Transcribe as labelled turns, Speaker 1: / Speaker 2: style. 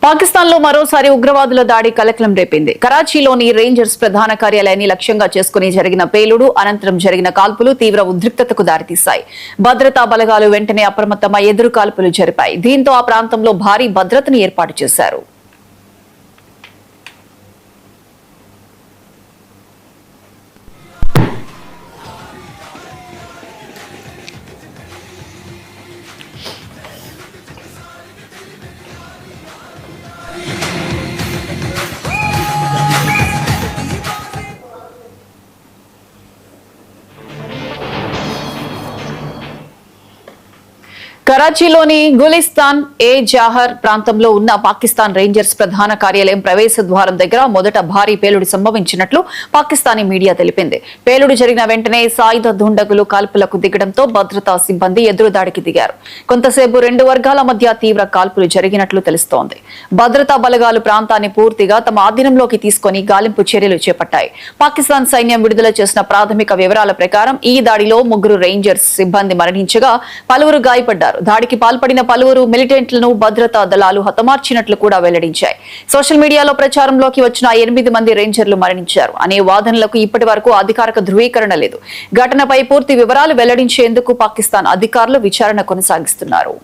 Speaker 1: పాకిస్తాన్ లో మరోసారి ఉగ్రవాదుల దాడి కలకలం రేపింది. కరాచీలోని రేంజర్స్ ప్రధాన కార్యాలయాన్ని లక్ష్యంగా చేసుకుని జరిగిన పేలుడు అనంతరం జరిగిన కాల్పులు తీవ్ర ఉద్రిక్తతకు దారితీశాయి. భద్రతా బలగాలు వెంటనే అప్రమత్తమై ఎదురు కాల్పులు జరిపాయి. దీంతో ఆ ప్రాంతంలో భారీ భద్రతను ఏర్పాటు చేశారు. కరాచీలోని గులిస్తాన్ ఏ జాహర్ ప్రాంతంలో ఉన్న పాకిస్తాన్ రేంజర్స్ ప్రధాన కార్యాలయం ప్రవేశ ద్వారం దగ్గర మొదట భారీ పేలుడు సంభవించినట్లు పాకిస్తానీ మీడియా తెలిపింది. పేలుడు జరిగిన వెంటనే సాయుధ దుండగులు కాల్పులకు దిగడంతో భద్రతా సిబ్బంది ఎదురుదాడికి దిగారు. కొంతసేపు రెండు వర్గాల మధ్య తీవ్ర కాల్పులు జరిగినట్లు తెలుస్తోంది. భద్రతా బలగాలు ప్రాంతాన్ని పూర్తిగా తమ ఆధీనంలోకి తీసుకుని గాలింపు చర్యలు చేపట్టాయి. పాకిస్తాన్ సైన్యం విడుదల చేసిన ప్రాథమిక వివరాల ప్రకారం ఈ దాడిలో 3 రేంజర్స్ సిబ్బంది మరణించగా పలువురు గాయపడ్డారు. దాడికి పాల్పడిన పలువురు మిలిటెంట్లను భద్రతా దళాలు హతమార్చినట్లు కూడా వెల్లడించాయి. సోషల్ మీడియాలో ప్రచారంలోకి వచ్చిన 8 మంది రేంజర్లు మరణించారు అనే వాదనలకు ఇప్పటి వరకు అధికారిక ధృవీకరణ లేదు. ఘటనపై పూర్తి వివరాలు వెల్లడించేందుకు పాకిస్తాన్ అధికారులు విచారణ కొనసాగిస్తున్నారు.